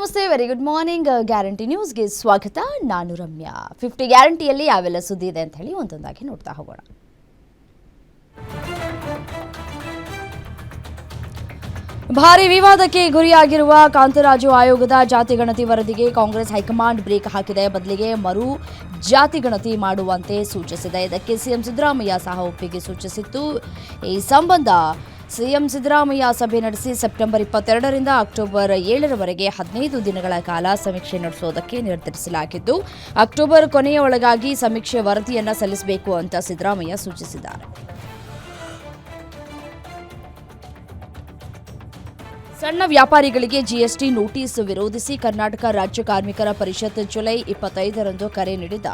ನಮಸ್ತೆ, very good morning. Guarantee ನ್ಯೂಸ್ಗೆ ಸ್ವಾಗತ. ನಾನು ರಮ್ಯಾ. 50 ಗ್ಯಾರಂಟಿಯಲ್ಲಿ ಯಾವೆಲ್ಲ ಸುದ್ದಿ ಇದೆ ಅಂತ ಹೇಳಿ ಒಂದೊಂದಾಗಿ ನೋಡ್ತಾ ಹೋಗೋಣ. ಭಾರಿ ವಿವಾದಕ್ಕೆ ಗುರಿಯಾಗಿರುವ ಕಾಂತರಾಜು ಆಯೋಗದ ಜಾತಿಗಣತಿ ವರದಿಗೆ ಕಾಂಗ್ರೆಸ್ ಹೈಕಮಾಂಡ್ ಬ್ರೇಕ್ ಹಾಕಿದೆ. ಬದಲಿಗೆ ಮರು ಜಾತಿಗಣತಿ ಮಾಡುವಂತೆ ಸೂಚಿಸಿದೆ. ಇದಕ್ಕೆ ಸಿಎಂ ಸಿದ್ದರಾಮಯ್ಯ ಸಹ ಒಪ್ಪಿಗೆ ಸೂಚಿಸಿತ್ತು. ಈ ಸಂಬಂಧ ಸಿಎಂ ಸಿದ್ದರಾಮಯ್ಯ ಸಭೆ ನಡೆಸಿ ಸೆಪ್ಟೆಂಬರ್ 22ರಿಂದ ಅಕ್ಟೋಬರ್ 7ರವರೆಗೆ 15 ದಿನಗಳ ಕಾಲ ಸಮೀಕ್ಷೆ ನಡೆಸುವುದಕ್ಕೆ ನಿರ್ಧರಿಸಲಾಗಿದ್ದು, ಅಕ್ಟೋಬರ್ ಕೊನೆಯ ಒಳಗಾಗಿ ಸಮೀಕ್ಷೆ ವರದಿಯನ್ನು ಸಲ್ಲಿಸಬೇಕು ಅಂತ ಸಿದ್ದರಾಮಯ್ಯ ಸೂಚಿಸಿದ್ದಾರೆ. ಸಣ್ಣ ವ್ಯಾಪಾರಿಗಳಿಗೆ ಜಿಎಸ್ಟಿ ನೋಟಿಸ್ ವಿರೋಧಿಸಿ ಕರ್ನಾಟಕ ರಾಜ್ಯ ಕಾರ್ಮಿಕರ ಪರಿಷತ್ ಜುಲೈ 25ರಂದು ಕರೆ ನೀಡಿದ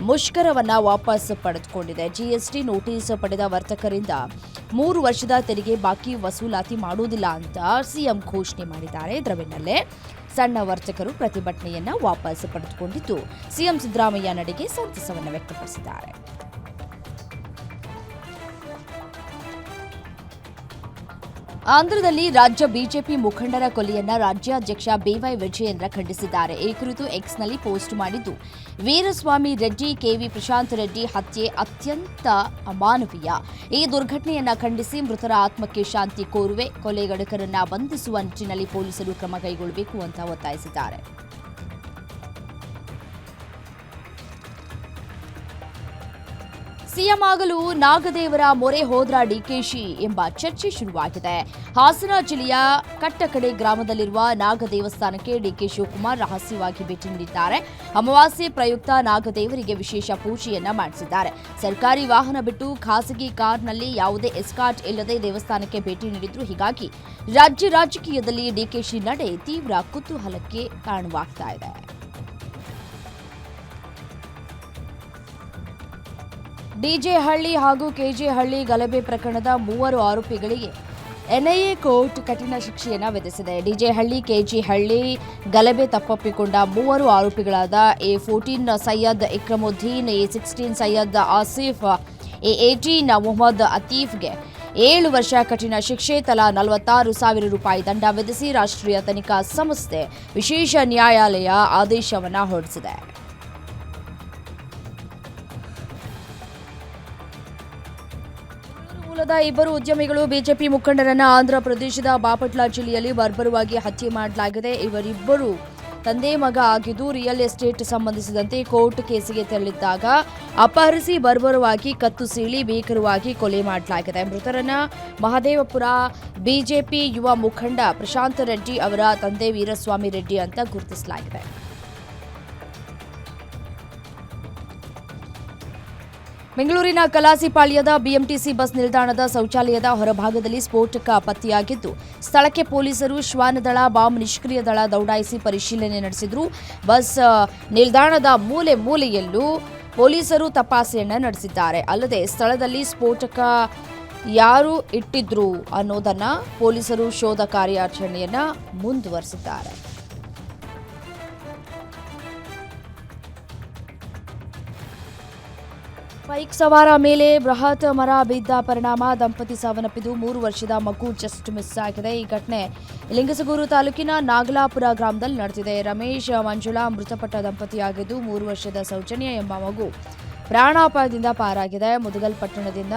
ಮುಷ್ಕರವನ್ನು ವಾಪಸ್ ಪಡೆದುಕೊಂಡಿದೆ. ಜಿಎಸ್ಟಿ ನೋಟಿಸ್ ಪಡೆದ ವರ್ತಕರಿಂದ 3 ವರ್ಷದ ತೆರಿಗೆ ಬಾಕಿ ವಸೂಲಾತಿ ಮಾಡುವುದಿಲ್ಲ ಅಂತ ಸಿಎಂ ಘೋಷಣೆ ಮಾಡಿದ್ದಾರೆ. ಇದರ ಬೆನ್ನಲ್ಲೇ ಸಣ್ಣ ವರ್ತಕರು ಪ್ರತಿಭಟನೆಯನ್ನ ವಾಪಸ್ ಪಡೆದುಕೊಂಡಿದ್ದು, ಸಿಎಂ ಸಿದ್ದರಾಮಯ್ಯ ನಡೆಗೆ ಸಂತಸವನ್ನು ವ್ಯಕ್ತಪಡಿಸಿದ್ದಾರೆ. ಆಂಧ್ರದಲ್ಲಿ ರಾಜ್ಯ ಬಿಜೆಪಿ ಮುಖಂಡರ ಕೊಲೆಯನ್ನ ರಾಜ್ಯಾಧ್ಯಕ್ಷ ಬಿವೈ ವಿಜಯೇಂದ್ರ ಖಂಡಿಸಿದ್ದಾರೆ. ಈ ಕುರಿತು ಎಕ್ಸ್ನಲ್ಲಿ ಪೋಸ್ಟ್ ಮಾಡಿದ್ದು, ವೀರಸ್ವಾಮಿ ರೆಡ್ಡಿ, ಕೆವಿ ಪ್ರಶಾಂತ್ ರೆಡ್ಡಿ ಹತ್ಯೆ ಅತ್ಯಂತ ಅಮಾನವೀಯ. ಈ ದುರ್ಘಟನೆಯನ್ನ ಖಂಡಿಸಿ ಮೃತರ ಆತ್ಮಕ್ಕೆ ಶಾಂತಿ ಕೋರುವೆ. ಕೊಲೆಗಡಕರನ್ನ ಬಂಧಿಸುವ ನಿಟ್ಟಿನಲ್ಲಿ ಪೊಲೀಸರು ಕ್ರಮ ಕೈಗೊಳ್ಳಬೇಕು ಅಂತ ಒತ್ತಾಯಿಸಿದ್ದಾರೆ. ಸಿಎಂ ಆಗಲು ನಾಗದೇವರ ಮೊರೆ ಹೋದ್ರ ಡಿಕೆಶಿ ಎಂಬ ಚರ್ಚೆ ಶುರುವಾಗಿದೆ. ಹಾಸನ ಜಿಲ್ಲೆಯ ಕಟ್ಟಕಡೆ ಗ್ರಾಮದಲ್ಲಿರುವ ನಾಗ ದೇವಸ್ಥಾನಕ್ಕೆ ಡಿಕೆ ಶಿವಕುಮಾರ್ ರಹಸ್ಯವಾಗಿ ಭೇಟಿ ನೀಡಿದ್ದಾರೆ. ಅಮಾವಾಸ್ಯೆ ಪ್ರಯುಕ್ತ ನಾಗದೇವರಿಗೆ ವಿಶೇಷ ಪೂಜೆಯನ್ನ ಮಾಡಿಸಿದ್ದಾರೆ. ಸರ್ಕಾರಿ ವಾಹನ ಬಿಟ್ಟು ಖಾಸಗಿ ಕಾರ್ನಲ್ಲಿ ಯಾವುದೇ ಎಸ್ಕಾರ್ಟ್ ಇಲ್ಲದೆ ದೇವಸ್ಥಾನಕ್ಕೆ ಭೇಟಿ ನೀಡಿದ್ರು. ಹೀಗಾಗಿ ರಾಜಕೀಯದಲ್ಲಿ ಡಿಕೆಶಿ ನಡೆ ತೀವ್ರ ಕುತೂಹಲಕ್ಕೆ ಕಾರಣವಾಗ್ತಾ ಇದೆ. ಡಿಜೆ ಹಳ್ಳಿ ಹಾಗೂ ಕೆಜೆ ಹಳ್ಳಿ ಗಲಭೆ ಪ್ರಕರಣದ 3 ಆರೋಪಿಗಳಿಗೆ ಎನ್ಐಎ ಕೋರ್ಟ್ ಕಠಿಣ ಶಿಕ್ಷೆಯನ್ನು ವಿಧಿಸಿದೆ. ಡಿಜೆ ಹಳ್ಳಿ, ಕೆಜೆ ಹಳ್ಳಿ ಗಲಭೆ ತಪ್ಪೊಪ್ಪಿಕೊಂಡ 3 ಆರೋಪಿಗಳಾದ A14 Syed ಇಕ್ರಮುದ್ದೀನ್, A16 Syed Asif, A18 Mohammed ಅತೀಫ್ಗೆ 7 ವರ್ಷ ಕಠಿಣ ಶಿಕ್ಷೆ, ತಲಾ 46,000 ರೂಪಾಯಿ ದಂಡ ವಿಧಿಸಿ ರಾಷ್ಟ್ರೀಯ ತನಿಖಾ ಸಂಸ್ಥೆ ವಿಶೇಷ ನ್ಯಾಯಾಲಯ ಆದೇಶವನ್ನು ಹೊರಡಿಸಿದೆ. ಮೂಲದ 2 ಉದ್ಯಮಿಗಳು ಬಿಜೆಪಿ ಮುಖಂಡರನ್ನ ಆಂಧ್ರ ಪ್ರದೇಶದ ಬಾಪಟ್ಲಾ ಜಿಲ್ಲೆಯಲ್ಲಿ ಬರ್ಬರವಾಗಿ ಹತ್ಯೆ ಮಾಡಲಾಗಿದೆ. ಇವರಿಬ್ಬರು ತಂದೆ ಮಗ ಆಗಿದ್ದು, ರಿಯಲ್ ಎಸ್ಟೇಟ್ ಸಂಬಂಧಿಸಿದಂತೆ ಕೋರ್ಟ್ ಕೇಸಿಗೆ ತೆರಳಿದ್ದಾಗ ಅಪಹರಿಸಿ ಬರ್ಬರವಾಗಿ ಕತ್ತು ಸೀಳಿ ಭೀಕರವಾಗಿ ಕೊಲೆ ಮಾಡಲಾಗಿದೆ. ಮೃತರನ್ನ ಮಹದೇವಪುರ ಬಿಜೆಪಿ ಯುವ ಮುಖಂಡ ಪ್ರಶಾಂತ್ ರೆಡ್ಡಿ ಅವರ ತಂದೆ ವೀರಸ್ವಾಮಿ ರೆಡ್ಡಿ ಅಂತ ಗುರುತಿಸಲಾಗಿದೆ. ಬೆಂಗಳೂರಿನ ಕಲಾಸಿಪಾಳ್ಯದ ಬಿಎಂಟಿಸಿ ಬಸ್ ನಿಲ್ದಾಣದ ಶೌಚಾಲಯದ ಹೊರಭಾಗದಲ್ಲಿ ಸ್ಫೋಟಕ ಪತ್ತೆಯಾಗಿದ್ದು, ಸ್ಥಳಕ್ಕೆ ಪೊಲೀಸರು, ಶ್ವಾನದಳ, ಬಾಂಬ್ ನಿಷ್ಕ್ರಿಯ ದಳ ದೌಡಾಯಿಸಿ ಪರಿಶೀಲನೆ ನಡೆಸಿದರು. ಬಸ್ ನಿಲ್ದಾಣದ ಮೂಲೆಯಲ್ಲೂ ಪೊಲೀಸರು ತಪಾಸಣೆಯನ್ನು ನಡೆಸಿದ್ದಾರೆ. ಅಲ್ಲದೆ ಸ್ಥಳದಲ್ಲಿ ಸ್ಫೋಟಕ ಯಾರು ಇಟ್ಟಿದ್ರು ಅನ್ನೋದನ್ನ ಪೊಲೀಸರು ಶೋಧ ಕಾರ್ಯಾಚರಣೆಯನ್ನ ಮುಂದುವರೆಸಿದ್ದಾರೆ. ಬೈಕ್ ಸವಾರ ಮೇಲೆ ಬೃಹತ್ ಮರ ಬಿದ್ದ ಪರಿಣಾಮ ದಂಪತಿ ಸಾವನ್ನಪ್ಪಿದ್ದು, 3 ವರ್ಷದ ಮಗು ಜಸ್ಟ್ ಮಿಸ್ ಆಗಿದೆ. ಈ ಘಟನೆ ಲಿಂಗಸಗೂರು ತಾಲೂಕಿನ ನಾಗಲಾಪುರ ಗ್ರಾಮದಲ್ಲಿ ನಡೆದಿದೆ. ರಮೇಶ್ ಮಂಜುಳಾ ಮೃತಪಟ್ಟ ದಂಪತಿಯಾಗಿದ್ದು, 3 ವರ್ಷದ ಸೌಜನ್ಯ ಎಂಬ ಮಗು ಪ್ರಾಣಾಪಾಯದಿಂದ ಪಾರಾಗಿದೆ. ಮುದಗಲ್ ಪಟ್ಟಣದಿಂದ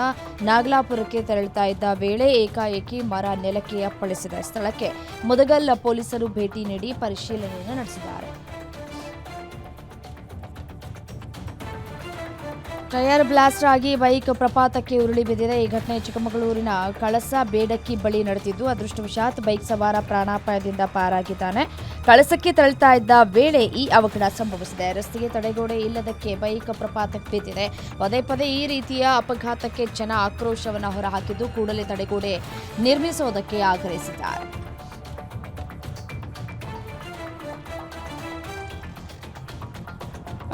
ನಾಗಲಾಪುರಕ್ಕೆ ತೆರಳುತ್ತಾ ಇದ್ದ ವೇಳೆ ಏಕಾಏಕಿ ಮರ ನೆಲಕ್ಕೆ ಅಪ್ಪಳಿಸಿದೆ. ಸ್ಥಳಕ್ಕೆ ಮುದಗಲ್ ಪೊಲೀಸರು ಭೇಟಿ ನೀಡಿ ಪರಿಶೀಲನೆಯನ್ನು ನಡೆಸಿದ್ದಾರೆ. ಟೈರ್ ಬ್ಲಾಸ್ಟ್ ಆಗಿ ಬೈಕ್ ಪ್ರಪಾತಕ್ಕೆ ಉರುಳಿ ಬಿದ್ದಿದೆ. ಈ ಘಟನೆ ಚಿಕ್ಕಮಗಳೂರಿನ ಕಳಸ ಬೇಡಕ್ಕಿ ಬಳಿ ನಡೆದಿದ್ದು, ಅದೃಷ್ಟವಶಾತ್ ಬೈಕ್ ಸವಾರ ಪ್ರಾಣಾಪಾಯದಿಂದ ಪಾರಾಗಿದ್ದಾನೆ. ಕಳಸಕ್ಕೆ ತೆರಳುತ್ತಾ ಇದ್ದ ವೇಳೆ ಈ ಅವಘಡ ಸಂಭವಿಸಿದೆ. ರಸ್ತೆಗೆ ತಡೆಗೋಡೆ ಇಲ್ಲದಕ್ಕೆ ಬೈಕ್ ಪ್ರಪಾತಕ್ಕೆ ಬಿದ್ದಿದೆ. ಪದೇ ಈ ರೀತಿಯ ಅಪಘಾತಕ್ಕೆ ಜನ ಆಕ್ರೋಶವನ್ನು ಹೊರಹಾಕಿದ್ದು, ಕೂಡಲೇ ತಡೆಗೋಡೆ ನಿರ್ಮಿಸುವುದಕ್ಕೆ ಆಗ್ರಹಿಸಿದ್ದಾರೆ.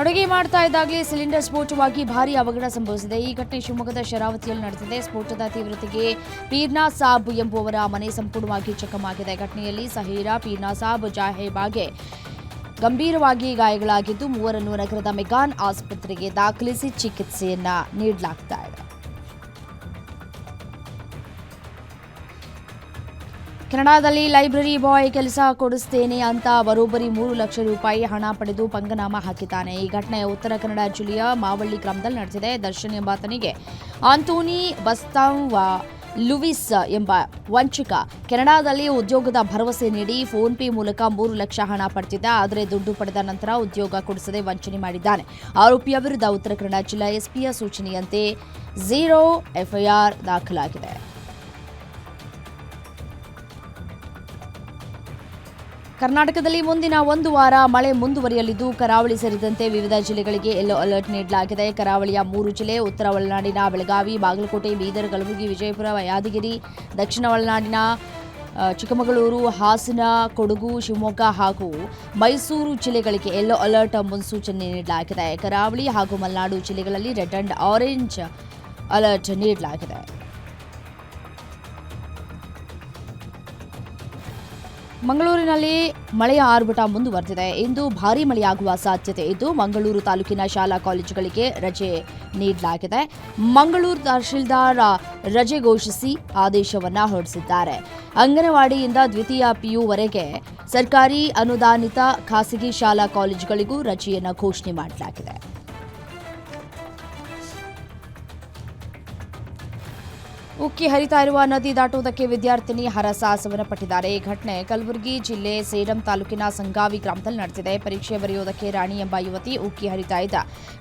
ಅಡುಗೆ ಮಾಡ್ತಾ ಇದ್ದಾಗಲೇ ಸಿಲಿಂಡರ್ ಸ್ಫೋಟವಾಗಿ ಭಾರೀ ಅವಘಡ ಸಂಭವಿಸಿದೆ. ಈ ಘಟನೆ ಶಿವಮೊಗ್ಗದ ಶರಾವತಿಯಲ್ಲಿ ನಡೆದಿದೆ. ಸ್ಫೋಟದ ತೀವ್ರತೆಗೆ ಪೀರ್ನಾ ಸಾಬ್ ಎಂಬುವರ ಮನೆ ಸಂಪೂರ್ಣವಾಗಿ ಚಕಮಾಗಿದೆ. ಘಟನೆಯಲ್ಲಿ ಸಹೀರಾ, ಪೀರ್ನಾ ಸಾಬ್, ಜಾಹೇಬಾಗೆ ಗಂಭೀರವಾಗಿ ಗಾಯಗಳಾಗಿದ್ದು, 3ರನ್ನು ನಗರದ ಮೆಗಾನ್ ಆಸ್ಪತ್ರೆಗೆ ದಾಖಲಿಸಿ ಚಿಕಿತ್ಸೆಯನ್ನ ನೀಡಲಾಗ್ತಾ ಇದೆ. ಕೆನಡಾದಲ್ಲಿ ಲೈಬ್ರರಿ ಬಾಯ್ ಕೆಲಸ ಕೊಡಿಸ್ತೇನೆ ಅಂತ ಬರೋಬ್ಬರಿ 3 ಲಕ್ಷ ರೂಪಾಯಿ ಹಣ ಪಡೆದು ಪಂಗನಾಮ ಹಾಕಿದ್ದಾನೆ. ಈ ಘಟನೆ ಉತ್ತರ ಕನ್ನಡ ಜಿಲ್ಲೆಯ ಮಾವಳ್ಳಿ ಗ್ರಾಮದಲ್ಲಿ ನಡೆದಿದೆ. ದರ್ಶನ್ ಎಂಬಾತನಿಗೆ ಆಂಟೋನಿ ಬಸ್ತಾವ್ ಲೂಯಿಸ್ ಎಂಬ ವಂಚಕ ಕೆನಡಾದಲ್ಲಿ ಉದ್ಯೋಗದ ಭರವಸೆ ನೀಡಿ ಫೋನ್ ಪೇ ಮೂಲಕ 3 ಲಕ್ಷ ಹಣ ಪಡೆದಿದ್ದ. ಆದರೆ ದುಡ್ಡು ಪಡೆದ ನಂತರ ಉದ್ಯೋಗ ಕೊಡಿಸದೆ ವಂಚನೆ ಮಾಡಿದ್ದಾನೆ. ಆರೋಪಿಯ ವಿರುದ್ಧ ಉತ್ತರ ಕನ್ನಡ ಜಿಲ್ಲಾ ಎಸ್ಪಿಯ ಸೂಚನೆಯಂತೆ 0 ಎಫ್ಐಆರ್ ದಾಖಲಾಗಿದೆ. ಕರ್ನಾಟಕದಲ್ಲಿ ಮುಂದಿನ 1 ವಾರ ಮಳೆ ಮುಂದುವರಿಯಲಿದ್ದು ಕರಾವಳಿ ಸೇರಿದಂತೆ ವಿವಿಧ ಜಿಲ್ಲೆಗಳಿಗೆ ಯೆಲ್ಲೋ ಅಲರ್ಟ್ ನೀಡಲಾಗಿದೆ. ಕರಾವಳಿಯ 3 ಜಿಲ್ಲೆ, ಉತ್ತರ ಒಳನಾಡಿನ ಬೆಳಗಾವಿ, ಬಾಗಲಕೋಟೆ, ಬೀದರ್, ಕಲಬುರಗಿ, ವಿಜಯಪುರ, ಯಾದಗಿರಿ, ದಕ್ಷಿಣ ಒಳನಾಡಿನ ಚಿಕ್ಕಮಗಳೂರು, ಹಾಸನ, ಕೊಡಗು, ಶಿವಮೊಗ್ಗ ಹಾಗೂ ಮೈಸೂರು ಜಿಲ್ಲೆಗಳಿಗೆ ಯೆಲ್ಲೋ ಅಲರ್ಟ್ ಮುನ್ಸೂಚನೆ ನೀಡಲಾಗಿದೆ. ಕರಾವಳಿ ಹಾಗೂ ಮಲೆನಾಡು ಜಿಲ್ಲೆಗಳಲ್ಲಿ ರೆಡ್ ಅಂಡ್ ಆರೆಂಜ್ ಅಲರ್ಟ್ ನೀಡಲಾಗಿದೆ. ಮಂಗಳೂರಿನಲ್ಲಿ ಮಳೆಯ ಆರ್ಭಟ ಮುಂದುವರೆದಿದೆ. ಇಂದು ಭಾರೀ ಮಳೆಯಾಗುವ ಸಾಧ್ಯತೆ ಇದ್ದು ಮಂಗಳೂರು ತಾಲೂಕಿನ ಶಾಲಾ ಕಾಲೇಜುಗಳಿಗೆ ರಜೆ ನೀಡಲಾಗಿದೆ. ಮಂಗಳೂರು ತಹಶೀಲ್ದಾರ್ ರಜೆ ಘೋಷಿಸಿ ಆದೇಶವನ್ನು ಹೊರಡಿಸಿದ್ದಾರೆ. ಅಂಗನವಾಡಿಯಿಂದ ದ್ವಿತೀಯ ಪಿಯುವರೆಗೆ ಸರ್ಕಾರಿ ಅನುದಾನಿತ ಖಾಸಗಿ ಶಾಲಾ ಕಾಲೇಜುಗಳಿಗೂ ರಜೆಯನ್ನು ಘೋಷಣೆ ಮಾಡಲಾಗಿದೆ. ಉಕ್ಕಿ ಹರಿತಾ ಇರುವ ನದಿ ದಾಟುವುದಕ್ಕೆ ವಿದ್ಯಾರ್ಥಿನಿ ಹರಸಾಹಸವನ್ನು ಪಟ್ಟಿದ್ದಾರೆ. ಈ ಘಟನೆ ಕಲಬುರಗಿ ಜಿಲ್ಲೆ ಸೇಡಂ ತಾಲೂಕಿನ ಸಂಗಾವಿ ಗ್ರಾಮದಲ್ಲಿ ನಡೆದಿದೆ. ಪರೀಕ್ಷೆ ಬರೆಯುವುದಕ್ಕೆ ರಾಣಿ ಎಂಬ ಯುವತಿ ಉಕ್ಕಿ ಹರಿತಾ ಇದ್ದ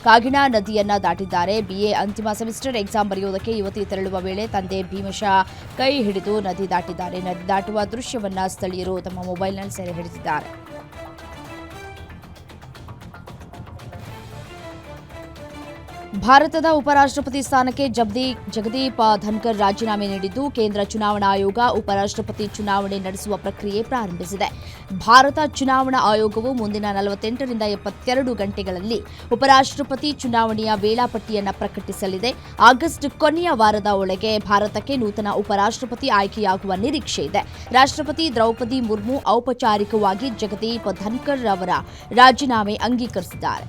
ಕಾಗಿಣ ನದಿಯನ್ನ ದಾಟಿದ್ದಾರೆ. BA ಅಂತಿಮ ಸೆಮಿಸ್ಟರ್ ಎಕ್ಸಾಮ್ ಬರೆಯುವುದಕ್ಕೆ ಯುವತಿ ತೆರಳುವ ವೇಳೆ ತಂದೆ ಭೀಮಶ ಕೈ ಹಿಡಿದು ನದಿ ದಾಟಿದ್ದಾರೆ. ನದಿ ದಾಟುವ ದೃಶ್ಯವನ್ನ ಸ್ಥಳೀಯರು ತಮ್ಮ ಮೊಬೈಲ್ನಲ್ಲಿ ಸೆರೆ ಹಿಡಿದಿದ್ದಾರೆ. ಭಾರತದ ಉಪರಾಷ್ಟ್ರಪತಿ ಸ್ಥಾನಕ್ಕೆ ಜಗದೀಪ್ ಧನ್ಕರ್ ರಾಜೀನಾಮೆ ನೀಡಿದ್ದು ಕೇಂದ್ರ ಚುನಾವಣಾ ಆಯೋಗ ಉಪರಾಷ್ಟ್ರಪತಿ ಚುನಾವಣೆ ನಡೆಸುವ ಪ್ರಕ್ರಿಯೆ ಪ್ರಾರಂಭಿಸಿದೆ. ಭಾರತ ಚುನಾವಣಾ ಆಯೋಗವು ಮುಂದಿನ 48 ರಿಂದ 72 ಗಂಟೆಗಳಲ್ಲಿ ಉಪರಾಷ್ಟ್ರಪತಿ ಚುನಾವಣೆಯ ವೇಳಾಪಟ್ಟಿಯನ್ನು ಪ್ರಕಟಿಸಲಿದೆ. ಆಗಸ್ಟ್ ಕೊನೆಯ ವಾರದ ಒಳಗೆ ಭಾರತಕ್ಕೆ ನೂತನ ಉಪರಾಷ್ಟ್ರಪತಿ ಆಯ್ಕೆಯಾಗುವ ನಿರೀಕ್ಷೆ ಇದೆ. ರಾಷ್ಟ್ರಪತಿ ದ್ರೌಪದಿ ಮುರ್ಮು ಔಪಚಾರಿಕವಾಗಿ ಜಗದೀಪ್ ಧನ್ಕರ್ ಅವರ ರಾಜೀನಾಮೆ ಅಂಗೀಕರಿಸಿದ್ದಾರೆ.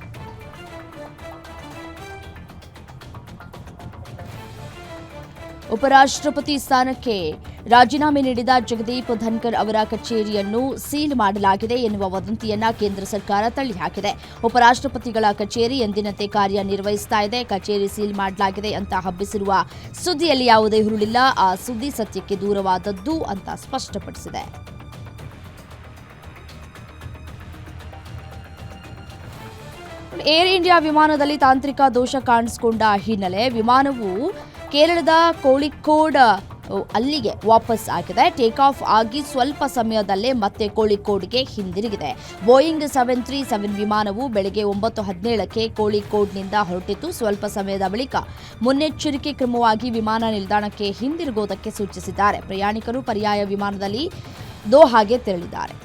ಉಪರಾಷ್ಟ್ರಪತಿ ಸ್ಥಾನಕ್ಕೆ ರಾಜೀನಾಮೆ ನೀಡಿದ ಜಗದೀಪ್ ಧನ್ಕರ್ ಅವರ ಕಚೇರಿಯನ್ನು ಸೀಲ್ ಮಾಡಲಾಗಿದೆ ಎನ್ನುವ ವದಂತಿಯನ್ನ ಕೇಂದ್ರ ಸರ್ಕಾರ ತಳ್ಳಿಹಾಕಿದೆ. ಉಪರಾಷ್ಟ್ರಪತಿಗಳ ಕಚೇರಿ ಎಂದಿನಂತೆ ಕಾರ್ಯನಿರ್ವಹಿಸ್ತಾ ಇದೆ. ಕಚೇರಿ ಸೀಲ್ ಮಾಡಲಾಗಿದೆ ಅಂತ ಹಬ್ಬಿಸಿರುವ ಸುದ್ದಿಯಲ್ಲಿ ಯಾವುದೇ ಹುರುಳಿಲ್ಲ. ಆ ಸುದ್ದಿ ಸತ್ಯಕ್ಕೆ ದೂರವಾದದ್ದು ಅಂತ ಸ್ಪಷ್ಟಪಡಿಸಿದೆ. ಏರ್ ಇಂಡಿಯಾ ವಿಮಾನದಲ್ಲಿ ತಾಂತ್ರಿಕ ದೋಷ ಕಾಣಿಸಿಕೊಂಡ ಹಿನ್ನೆಲೆ ವಿಮಾನವು ಕೇರಳದ ಕೋಳಿಕೋಡ್ ಅಲ್ಲಿಗೆ ವಾಪಸ್ ಆಗಿದೆ. ಟೇಕ್ ಆಫ್ ಆಗಿ ಸ್ವಲ್ಪ ಸಮಯದಲ್ಲೇ ಮತ್ತೆ ಕೋಳಿಕೋಡ್ಗೆ ಹಿಂದಿರುಗಿದೆ. ಬೋಯಿಂಗ್ 737 ವಿಮಾನವು ಬೆಳಗ್ಗೆ 9:17ಕ್ಕೆ ಕೋಳಿಕೋಡ್ನಿಂದ ಹೊರಟಿತ್ತು. ಸ್ವಲ್ಪ ಸಮಯದ ಬಳಿಕ ಮುನ್ನೆಚ್ಚರಿಕೆ ಕ್ರಮವಾಗಿ ವಿಮಾನ ನಿಲ್ದಾಣಕ್ಕೆ ಹಿಂದಿರುಗುವುದಕ್ಕೆ ಸೂಚಿಸಿದ್ದಾರೆ. ಪ್ರಯಾಣಿಕರು ಪರ್ಯಾಯ ವಿಮಾನದಲ್ಲಿ ದೋಹಾಗೆ ತೆರಳಿದ್ದಾರೆ.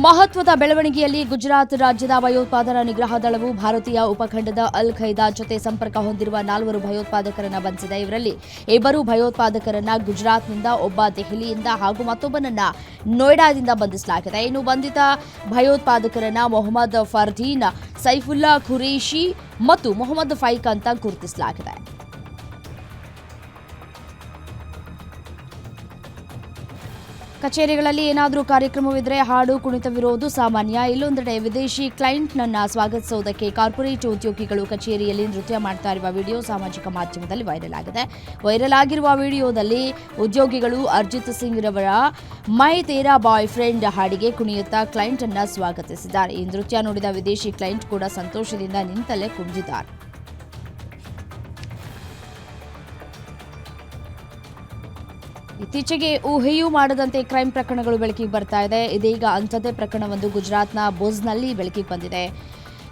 ಮಹತ್ವದ ಬೆಳವಣಿಗೆಯಲ್ಲಿ ಗುಜರಾತ್ ರಾಜ್ಯದ ಭಯೋತ್ಪಾದನಾ ನಿಗ್ರಹ ದಳವು ಭಾರತೀಯ ಉಪಖಂಡದ ಅಲ್ ಖೈದಾ ಜೊತೆ ಸಂಪರ್ಕ ಹೊಂದಿರುವ 4 ಭಯೋತ್ಪಾದಕರನ್ನು ಬಂಧಿಸಿದೆ. ಇವರಲ್ಲಿ 2 ಭಯೋತ್ಪಾದಕರನ್ನ ಗುಜರಾತ್ನಿಂದ, ಒಬ್ಬ ದೆಹಲಿಯಿಂದ ಹಾಗೂ ಮತ್ತೊಬ್ಬನನ್ನ ನೋಯ್ಡಾದಿಂದ ಬಂಧಿಸಲಾಗಿದೆ. ಇನ್ನು ಬಂಧಿತ ಭಯೋತ್ಪಾದಕರನ್ನ ಮೊಹಮ್ಮದ್ ಫರ್ದೀನ್, ಸೈಫುಲ್ಲಾ ಖುರೇಶಿ ಮತ್ತು ಮೊಹಮ್ಮದ್ ಫೈಕ್ ಅಂತ ಗುರುತಿಸಲಾಗಿದೆ. ಕಚೇರಿಗಳಲ್ಲಿ ಏನಾದರೂ ಕಾರ್ಯಕ್ರಮವಿದ್ದರೆ ಹಾಡು ಕುಣಿತವಿರೋದು ಸಾಮಾನ್ಯ. ಇಲ್ಲೊಂದೆಡೆ ವಿದೇಶಿ ಕ್ಲೈಂಟ್ನನ್ನ ಸ್ವಾಗತಿಸುವುದಕ್ಕೆ ಕಾರ್ಪೊರೇಟ್ ಉದ್ಯೋಗಿಗಳು ಕಚೇರಿಯಲ್ಲಿ ನೃತ್ಯ ಮಾಡ್ತಾ ಇರುವ ವಿಡಿಯೋ ಸಾಮಾಜಿಕ ಮಾಧ್ಯಮದಲ್ಲಿ ವೈರಲ್ ಆಗಿದೆ. ವೈರಲ್ ಆಗಿರುವ ವಿಡಿಯೋದಲ್ಲಿ ಉದ್ಯೋಗಿಗಳು ಅರ್ಜಿತ್ ಸಿಂಗ್ ರವರ ಮೈ ತೇರಾ ಬಾಯ್ ಫ್ರೆಂಡ್ ಹಾಡಿಗೆ ಕುಣಿಯುತ್ತಾ ಕ್ಲೈಂಟ್ ಅನ್ನ ಸ್ವಾಗತಿಸಿದ್ದಾರೆ. ಈ ನೃತ್ಯ ನೋಡಿದ ವಿದೇಶಿ ಕ್ಲೈಂಟ್ ಕೂಡ ಸಂತೋಷದಿಂದ ನಿಂತಲ್ಲೇ ಕುಣಿದಿದ್ದಾರೆ. ಇತ್ತೀಚೆಗೆ ಊಹೆಯೂ ಮಾಡದಂತೆ ಕ್ರೈಂ ಪ್ರಕರಣಗಳು ಬೆಳಕಿಗೆ ಬರ್ತಾ ಇದೆ. ಇದೀಗ ಅಂಥದ್ದೇ ಪ್ರಕರಣವೊಂದು ಗುಜರಾತ್ನ ಭುಜ್ನಲ್ಲಿ ಬೆಳಕಿಗೆ ಬಂದಿದೆ.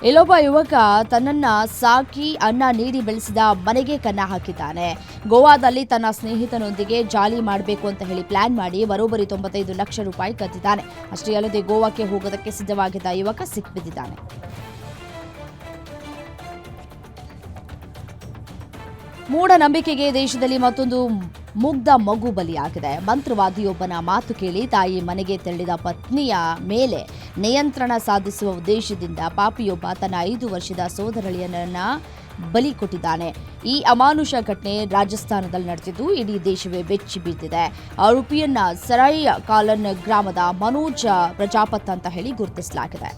ಇಲ್ಲೊಬ್ಬ ಯುವಕ ತನ್ನನ್ನ ಸಾಕಿ ಅನ್ನ ನೀಡಿ ಬೆಳೆಸಿದ ಮನೆಗೆ ಕನ್ನ ಹಾಕಿದ್ದಾನೆ. ಗೋವಾದಲ್ಲಿ ತನ್ನ ಸ್ನೇಹಿತನೊಂದಿಗೆ ಜಾಲಿ ಮಾಡಬೇಕು ಅಂತ ಹೇಳಿ ಪ್ಲಾನ್ ಮಾಡಿ ಬರೋಬ್ಬರಿ 95 ಲಕ್ಷ ರೂಪಾಯಿ ಕದ್ದಿದ್ದಾನೆ. ಅಷ್ಟೇ ಅಲ್ಲದೆ ಗೋವಾಕ್ಕೆ ಹೋಗೋದಕ್ಕೆ ಸಿದ್ಧವಾಗಿದ್ದ ಯುವಕ ಸಿಕ್ಬಿದ್ದಿದ್ದಾನೆ. ಮೂಢನಂಬಿಕೆಗೆ ದೇಶದಲ್ಲಿ ಮತ್ತೊಂದು ಮುಗ್ಧ ಮಗು ಬಲಿಯಾಗಿದೆ. ಮಂತ್ರವಾದಿಯೊಬ್ಬನ ಮಾತು ಕೇಳಿ ತಾಯಿ ಮನೆಗೆ ತೆರಳಿದ ಪತ್ನಿಯ ಮೇಲೆ ನಿಯಂತ್ರಣ ಸಾಧಿಸುವ ಉದ್ದೇಶದಿಂದ ಪಾಪಿಯೊಬ್ಬ ತನ್ನ 5 ವರ್ಷದ ಸೋದರಳಿಯನನ್ನ ಬಲಿ ಕೊಟ್ಟಿದ್ದಾನೆ. ಈ ಅಮಾನುಷ ಘಟನೆ ರಾಜಸ್ಥಾನದಲ್ಲಿ ನಡೆದಿದ್ದು ಇಡೀ ದೇಶವೇ ಬೆಚ್ಚಿ ಬಿದ್ದಿದೆ. ಆರೋಪಿಯನ್ನ ಸರೈ ಕಾಲನ್ ಗ್ರಾಮದ ಮನೋಜ್ ಪ್ರಜಾಪತ್ ಅಂತ ಹೇಳಿ ಗುರುತಿಸಲಾಗಿದೆ.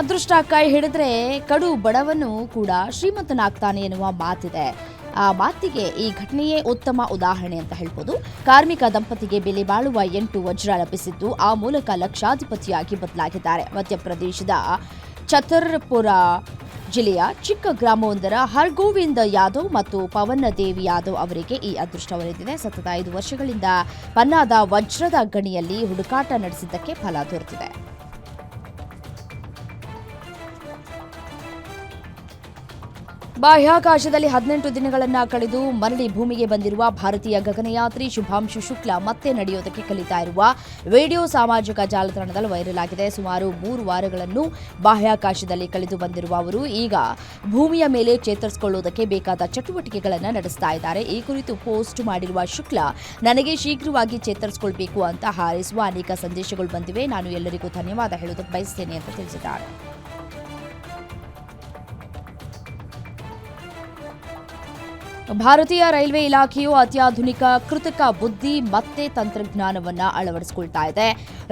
ಅದೃಷ್ಟ ಕೈ ಹಿಡಿದ್ರೆ ಕಡು ಬಡವನು ಕೂಡ ಶ್ರೀಮಂತನಾಗ್ತಾನೆ ಎನ್ನುವ ಮಾತಿದೆ. ಆ ಮಾತಿಗೆ ಈ ಘಟನೆಯೇ ಉತ್ತಮ ಉದಾಹರಣೆ ಅಂತ ಹೇಳ್ಬೋದು. ಕಾರ್ಮಿಕ ದಂಪತಿಗೆ ಬೆಲೆ ಬಾಳುವ 8 ವಜ್ರ ಲಭಿಸಿದ್ದು ಆ ಮೂಲಕ ಲಕ್ಷಾಧಿಪತಿಯಾಗಿ ಬದಲಾಗಿದ್ದಾರೆ. ಮಧ್ಯಪ್ರದೇಶದ ಛತರ್ಪುರ ಜಿಲ್ಲೆಯ ಚಿಕ್ಕ ಗ್ರಾಮವೊಂದರ ಹರ್ಗೋವಿಂದ್ ಯಾದವ್ ಮತ್ತು ಪವನ್ ದೇವ್ ಯಾದವ್ ಅವರಿಗೆ ಈ ಅದೃಷ್ಟ ಒಲಿದಿದೆ. ಸತತ 5 ವರ್ಷಗಳಿಂದ ಪನ್ನಾದ ವಜ್ರದ ಗಣಿಯಲ್ಲಿ ಹುಡುಕಾಟ ನಡೆಸಿದ್ದಕ್ಕೆ ಫಲ ದೊರೆತಿದೆ. ಬಾಹ್ಯಾಕಾಶದಲ್ಲಿ 18 ದಿನಗಳನ್ನ ಕಳೆದು ಮರಳಿ ಭೂಮಿಗೆ ಬಂದಿರುವ ಭಾರತೀಯ ಗಗನಯಾತ್ರಿ ಶುಭಾಂಶು ಶುಕ್ಲಾ ಮತ್ತೆ ನಡೆಯೋದಕ್ಕೆ ಕಲಿತಾ ಇರುವ ವಿಡಿಯೋ ಸಾಮಾಜಿಕ ಜಾಲತಾಣದಲ್ಲಿ ವೈರಲ್ ಆಗಿದೆ. ಸುಮಾರು 3 ವಾರಗಳನ್ನು ಬಾಹ್ಯಾಕಾಶದಲ್ಲಿ ಕಳೆದು ಬಂದಿರುವ ಅವರು ಈಗ ಭೂಮಿಯ ಮೇಲೆ ಚೇತರಿಸಿಕೊಳ್ಳುವುದಕ್ಕೆ ಬೇಕಾದ ಚಟುವಟಿಕೆಗಳನ್ನು ನಡೆಸ್ತಾ ಇದ್ದಾರೆ. ಈ ಕುರಿತು ಪೋಸ್ಟ್ ಮಾಡಿರುವ ಶುಕ್ಲಾ, ನನಗೆ ಶೀಘ್ರವಾಗಿ ಚೇತರಿಸಿಕೊಳ್ಬೇಕು ಅಂತ ಹಾರೈಸುವ ಅನೇಕ ಸಂದೇಶಗಳು ಬಂದಿವೆ. ನಾನು ಎಲ್ಲರಿಗೂ ಧನ್ಯವಾದ ಹೇಳೋದಕ್ಕೆ ಬಯಸ್ತೇನೆ ಅಂತ ತಿಳಿಸಿದ್ದಾರೆ. ಭಾರತೀಯ ರೈಲ್ವೆ ಇಲಾಖೆಯು ಅತ್ಯಾಧುನಿಕ ಕೃತಕ ಬುದ್ಧಿ ಮತ್ತೆ ತಂತ್ರಜ್ಞಾನವನ್ನು ಅಳವಡಿಸಿಕೊಳ್ತಾ ಇದೆ.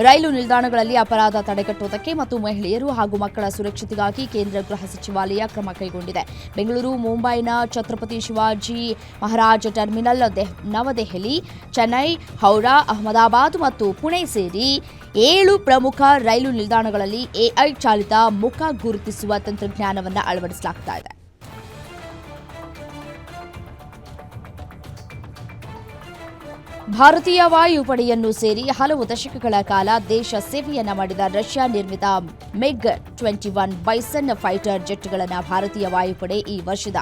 ರೈಲು ನಿಲ್ದಾಣಗಳಲ್ಲಿ ಅಪರಾಧ ತಡೆಗಟ್ಟುವುದಕ್ಕೆ ಮತ್ತು ಮಹಿಳೆಯರು ಹಾಗೂ ಮಕ್ಕಳ ಸುರಕ್ಷತೆಗಾಗಿ ಕೇಂದ್ರ ಗೃಹ ಸಚಿವಾಲಯ ಕ್ರಮ ಕೈಗೊಂಡಿದೆ. ಬೆಂಗಳೂರು, ಮುಂಬೈನ ಛತ್ರಪತಿ ಶಿವಾಜಿ ಮಹಾರಾಜ ಟರ್ಮಿನಲ್, ನವದೆಹಲಿ, ಚೆನ್ನೈ, ಹೌರಾ, ಅಹಮದಾಬಾದ್ ಮತ್ತು ಪುಣೆ ಸೇರಿ 7 ಪ್ರಮುಖ ರೈಲು ನಿಲ್ದಾಣಗಳಲ್ಲಿ ಎಐ ಚಾಲಿತ ಮುಖ ಗುರುತಿಸುವ ತಂತ್ರಜ್ಞಾನವನ್ನು ಅಳವಡಿಸಲಾಗ್ತಾ ಇದೆ. ಭಾರತೀಯ ವಾಯುಪಡೆಯನ್ನು ಸೇರಿ ಹಲವು ದಶಕಗಳ ಕಾಲ ದೇಶ ಸೇವೆಯನ್ನ ಮಾಡಿದ ರಷ್ಯಾ ನಿರ್ಮಿತ MiG-21 ಬೈಸನ್ ಫೈಟರ್ ಜೆಟ್ಗಳನ್ನು ಭಾರತೀಯ ವಾಯುಪಡೆ ಈ ವರ್ಷದ